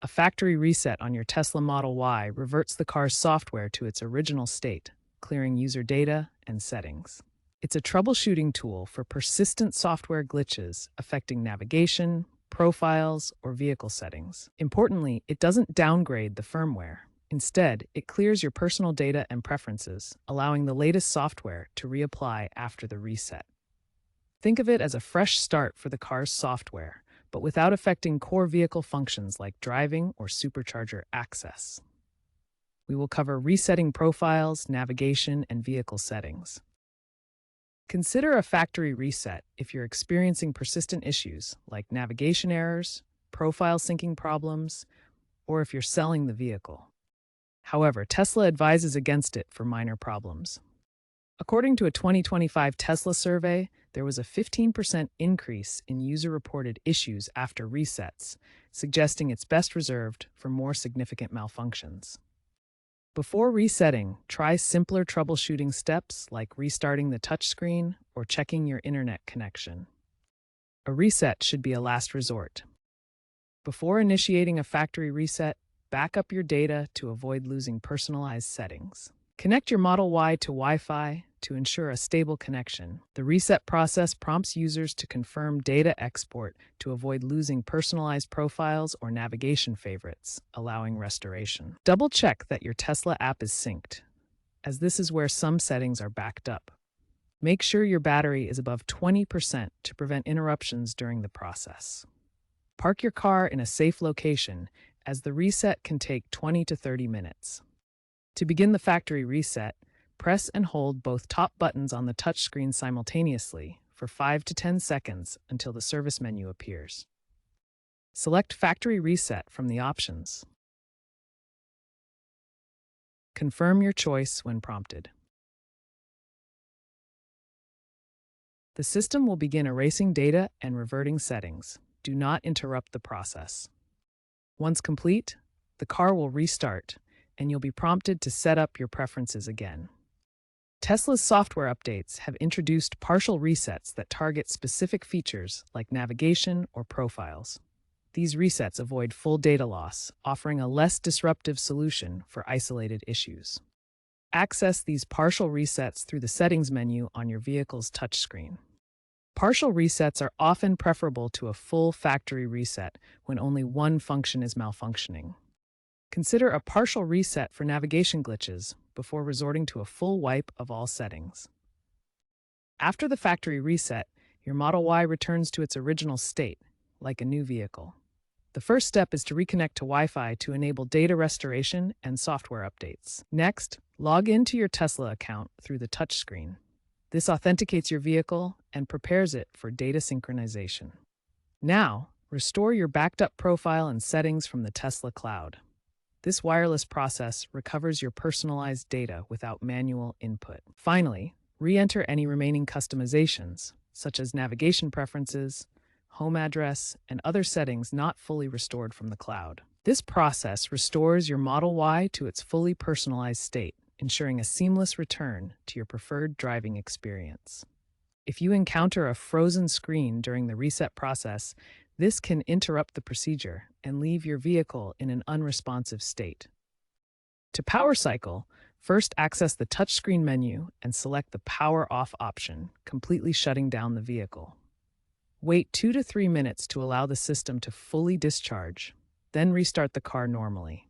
A factory reset on your Tesla Model Y reverts the car's software to its original state, clearing user data and settings. It's a troubleshooting tool for persistent software glitches affecting navigation, profiles, or vehicle settings. Importantly, it doesn't downgrade the firmware. Instead, it clears your personal data and preferences, allowing the latest software to reapply after the reset. Think of it as a fresh start for the car's software, but without affecting core vehicle functions like driving or supercharger access. We will cover resetting profiles, navigation, and vehicle settings. Consider a factory reset if you're experiencing persistent issues like navigation errors, profile syncing problems, or if you're selling the vehicle. However, Tesla advises against it for minor problems. According to a 2025 Tesla survey, there was a 15% increase in user-reported issues after resets, suggesting it's best reserved for more significant malfunctions. Before resetting, try simpler troubleshooting steps like restarting the touchscreen or checking your internet connection. A reset should be a last resort. Before initiating a factory reset, back up your data to avoid losing personalized settings. Connect your Model Y to Wi-Fi to ensure a stable connection. The reset process prompts users to confirm data export to avoid losing personalized profiles or navigation favorites, allowing restoration. Double-check that your Tesla app is synced, as this is where some settings are backed up. Make sure your battery is above 20% to prevent interruptions during the process. Park your car in a safe location, as the reset can take 20 to 30 minutes. To begin the factory reset, press and hold both top buttons on the touchscreen simultaneously for 5 to 10 seconds until the service menu appears. Select Factory Reset from the options. Confirm your choice when prompted. The system will begin erasing data and reverting settings. Do not interrupt the process. Once complete, the car will restart, and you'll be prompted to set up your preferences again. Tesla's software updates have introduced partial resets that target specific features like navigation or profiles. These resets avoid full data loss, offering a less disruptive solution for isolated issues. Access these partial resets through the settings menu on your vehicle's touchscreen. Partial resets are often preferable to a full factory reset when only one function is malfunctioning. Consider a partial reset for navigation glitches before resorting to a full wipe of all settings. After the factory reset, your Model Y returns to its original state, like a new vehicle. The first step is to reconnect to Wi-Fi to enable data restoration and software updates. Next, log into your Tesla account through the touchscreen. This authenticates your vehicle and prepares it for data synchronization. Now, restore your backed-up profile and settings from the Tesla cloud. This wireless process recovers your personalized data without manual input. Finally, re-enter any remaining customizations, such as navigation preferences, home address, and other settings not fully restored from the cloud. This process restores your Model Y to its fully personalized state, ensuring a seamless return to your preferred driving experience. If you encounter a frozen screen during the reset process, this can interrupt the procedure and leave your vehicle in an unresponsive state. To power cycle, first access the touchscreen menu and select the Power Off option, completely shutting down the vehicle. Wait 2 to 3 minutes to allow the system to fully discharge, then restart the car normally.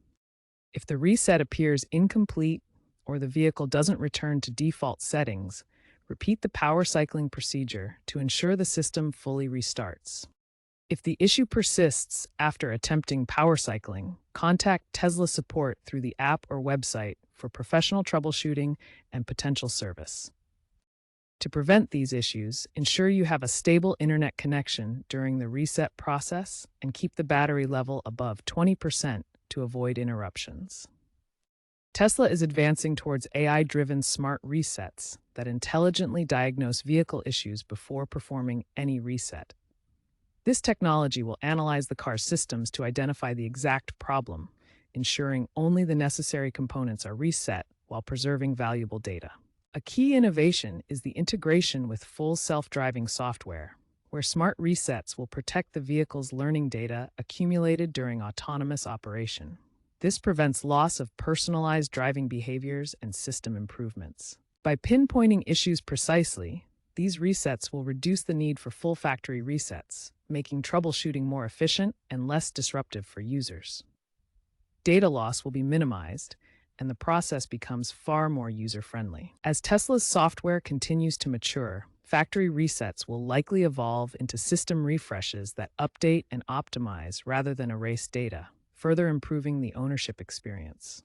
If the reset appears incomplete or the vehicle doesn't return to default settings, repeat the power cycling procedure to ensure the system fully restarts. If the issue persists after attempting power cycling, contact Tesla support through the app or website for professional troubleshooting and potential service. To prevent these issues, ensure you have a stable internet connection during the reset process and keep the battery level above 20% to avoid interruptions. Tesla is advancing towards AI-driven smart resets that intelligently diagnose vehicle issues before performing any reset. This technology will analyze the car's systems to identify the exact problem, ensuring only the necessary components are reset while preserving valuable data. A key innovation is the integration with full self-driving software, where smart resets will protect the vehicle's learning data accumulated during autonomous operation. This prevents loss of personalized driving behaviors and system improvements. By pinpointing issues precisely, these resets will reduce the need for full factory resets, making troubleshooting more efficient and less disruptive for users. Data loss will be minimized, and the process becomes far more user-friendly. As Tesla's software continues to mature, factory resets will likely evolve into system refreshes that update and optimize rather than erase data, further improving the ownership experience.